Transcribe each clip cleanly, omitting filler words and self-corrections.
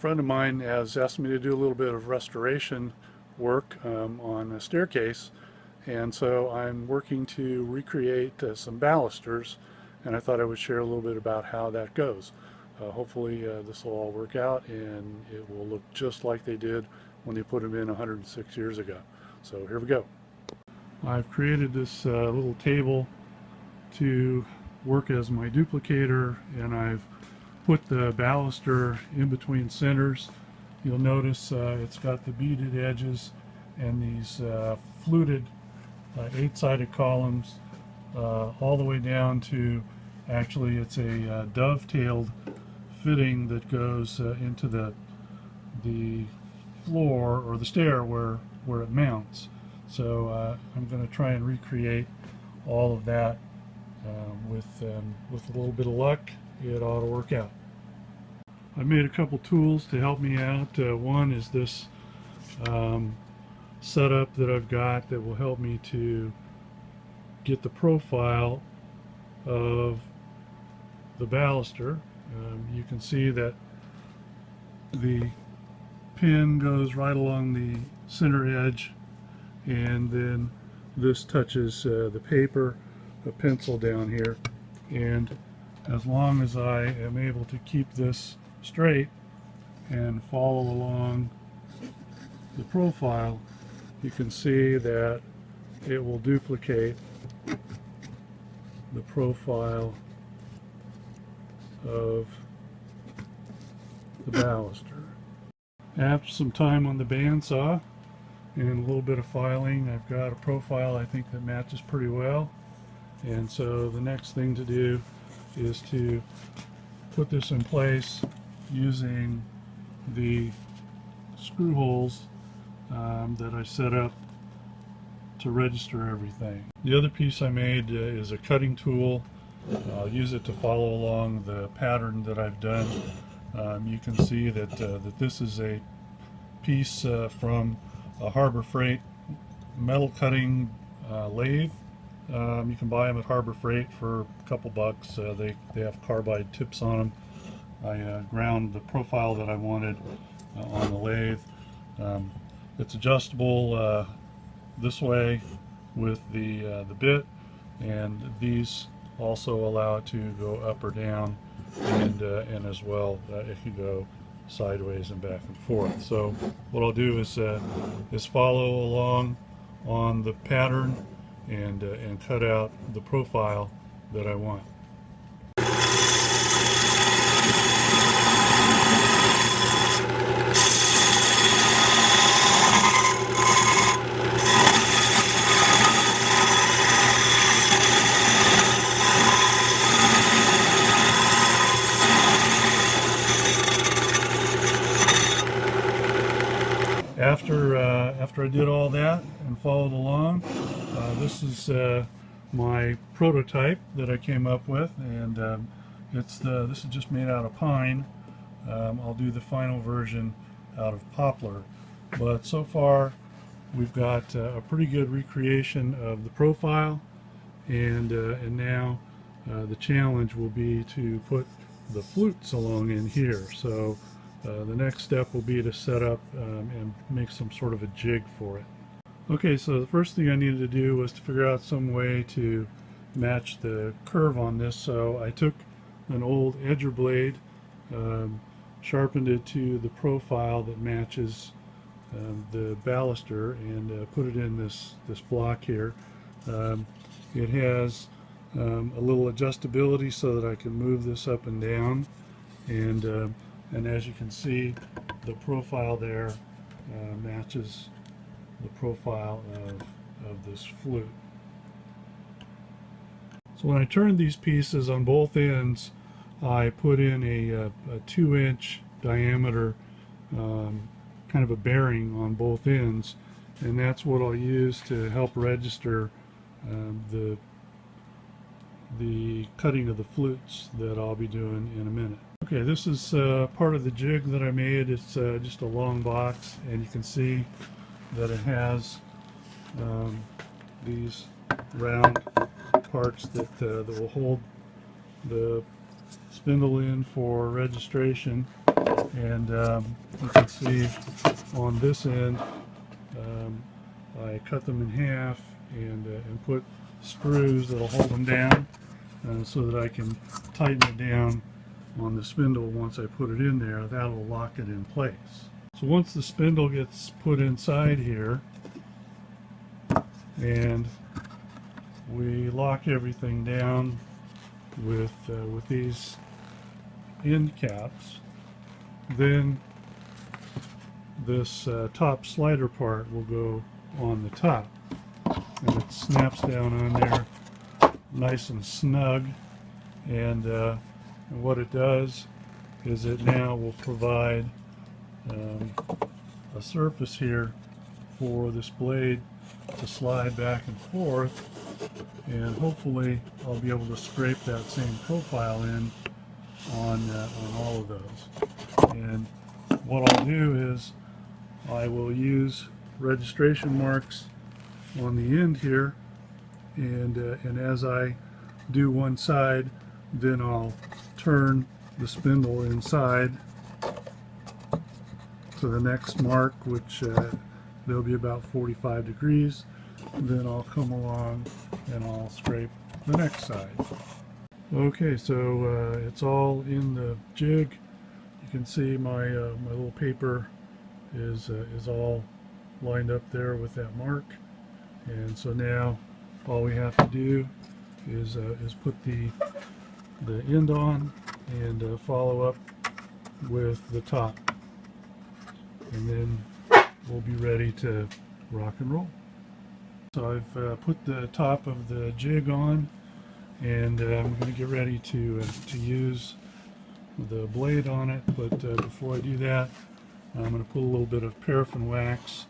friend of mine has asked me to do a little bit of restoration work on a staircase, and so I'm working to recreate some balusters, and I thought I would share a little bit about how that goes. Hopefully this will all work out and it will look just like they did when they put them in 106 years ago. So here we go. I've created this little table to work as my duplicator, and I've put the baluster in between centers. You'll notice it's got the beaded edges and these fluted 8-sided columns all the way down to, actually it's a dovetailed fitting that goes into the floor or the stair where it mounts. So I'm going to try and recreate all of that with a little bit of luck. It ought to work out. I made a couple tools to help me out. One is this setup that I've got that will help me to get the profile of the baluster. You can see that the pin goes right along the center edge, and then this touches the paper, a pencil down here, and as long as I am able to keep this straight and follow along the profile, you can see that it will duplicate the profile of the baluster. After some time on the bandsaw and a little bit of filing, I've got a profile I think that matches pretty well. And so the next thing to do is to put this in place using the screw holes that I set up to register everything. The other piece I made is a cutting tool. I'll use it to follow along the pattern that I've done. You can see that that this is a piece from a Harbor Freight metal cutting lathe. You can buy them at Harbor Freight for a couple bucks. They have carbide tips on them. I ground the profile that I wanted on the lathe. It's adjustable this way with the bit, and these also allow it to go up or down, and as well it can go sideways and back and forth. So what I'll do is follow along on the pattern and cut out the profile that I want. After I did all that and followed along, this is my prototype that I came up with, and this is just made out of pine. I'll do the final version out of poplar, but so far we've got a pretty good recreation of the profile, and now the challenge will be to put the flutes along in here. So the next step will be to set up and make some sort of a jig for it. Okay, so the first thing I needed to do was to figure out some way to match the curve on this. So I took an old edger blade, sharpened it to the profile that matches the baluster, and put it in this block here. It has a little adjustability so that I can move this up and down, and as you can see, the profile there matches the profile of this flute. So when I turned these pieces on both ends, I put in a 2-inch diameter kind of a bearing on both ends, and that's what I'll use to help register the cutting of the flutes that I'll be doing in a minute. Okay, this is part of the jig that I made. It's just a long box, and you can see that it has these round parts that will hold the spindle in for registration. And you can see on this end, I cut them in half and put screws that'll hold them down so that I can tighten it down on the spindle. Once I put it in there, that'll lock it in place. So once the spindle gets put inside here and we lock everything down with these end caps, then this top slider part will go on the top, and it snaps down on there nice and snug. And what it does is it now will provide a surface here for this blade to slide back and forth, and hopefully I'll be able to scrape that same profile in on all of those. And what I'll do is I will use registration marks on the end here, and as I do one side, then I'll turn the spindle inside to the next mark, which there'll be about 45 degrees. Then I'll come along and I'll scrape the next side. Okay, so it's all in the jig. You can see my my little paper is all lined up there with that mark, and so now all we have to do is put the end on and follow up with the top, and then we'll be ready to rock and roll. So I've put the top of the jig on, and I'm going to get ready to use the blade on it. But before I do that, I'm going to put a little bit of paraffin wax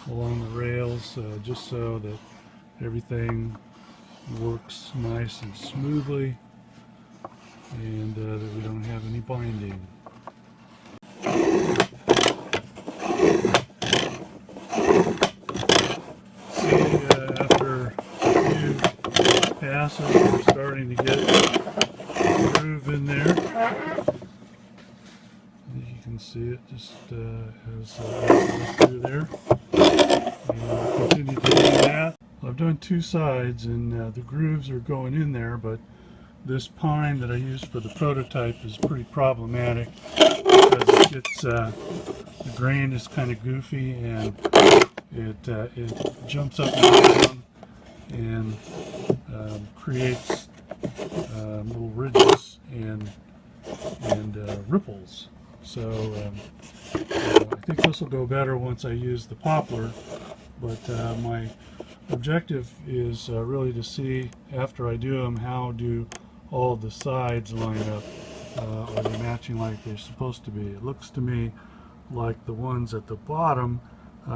along the rails, just so that everything works nice and smoothly, and that we don't have any binding. After a few passes, we're starting to get a groove in there. You can see it just as it goes through there. And we'll continue to do that. I've done two sides, and the grooves are going in there, but this pine that I used for the prototype is pretty problematic because it gets the grain is kind of goofy, and it jumps up and down and creates little ridges and ripples. So I think this will go better once I use the poplar, but my objective is really to see, after I do them, how do all the sides line up. Are they matching like they're supposed to be? It looks to me like the ones at the bottom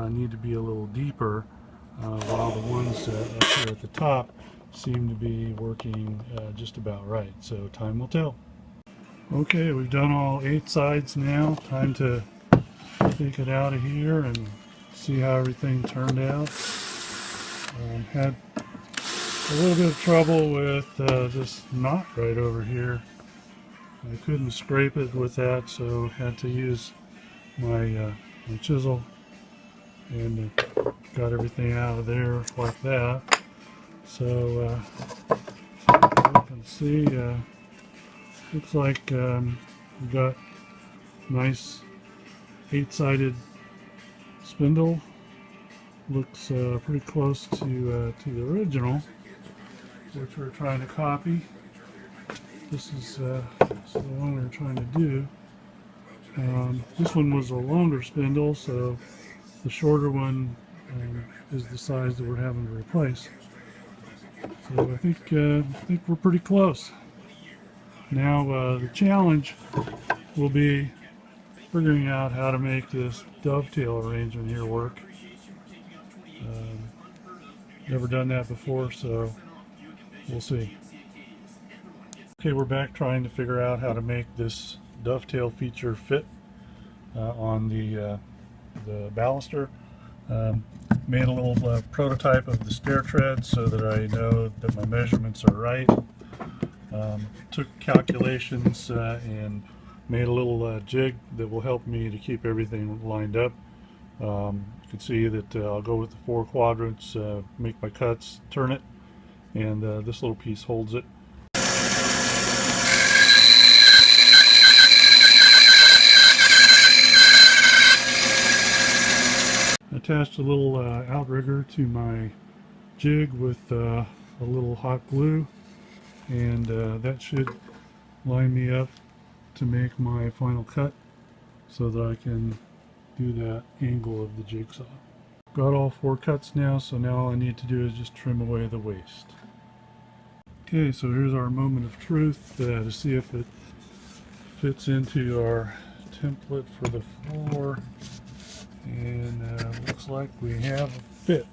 need to be a little deeper, while the ones up here at the top seem to be working just about right. So time will tell. Okay, we've done all 8 sides now. Time to take it out of here and see how everything turned out. Had a little bit of trouble with this knot right over here. I couldn't scrape it with that, so had to use my chisel, and got everything out of there like that. So you can see, looks like we got nice 8-sided spindle. Looks pretty close to the original, which we're trying to copy. This is the one we're trying to do. This one was a longer spindle, so the shorter one is the size that we're having to replace. So I think we're pretty close. Now the challenge will be figuring out how to make this dovetail arrangement here work. Never done that before, so we'll see. Okay, we're back trying to figure out how to make this dovetail feature fit on the baluster. Made a little prototype of the stair tread so that I know that my measurements are right. Took calculations and Made a little jig that will help me to keep everything lined up. You can see that I'll go with the 4 quadrants, make my cuts, turn it, and this little piece holds it. Attached a little outrigger to my jig with a little hot glue, and that should line me up to make my final cut so that I can do that angle of the jigsaw. Got all 4 cuts now, so now all I need to do is just trim away the waste. Okay, so here's our moment of truth to see if it fits into our template for the floor, and looks like we have a fit.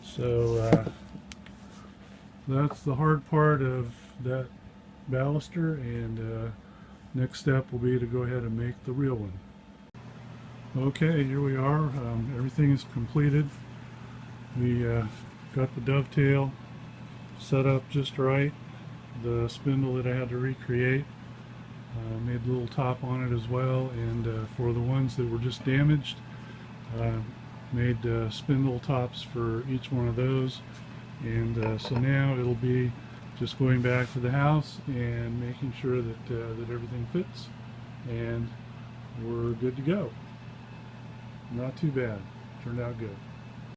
So that's the hard part of that baluster, and next step will be to go ahead and make the real one. Okay, here we are. Everything is completed. We got the dovetail set up just right. The spindle that I had to recreate, made a little top on it as well, and for the ones that were just damaged, made spindle tops for each one of those. And so now it'll be just going back to the house and making sure that that everything fits, and we're good to go. Not too bad. Turned out good.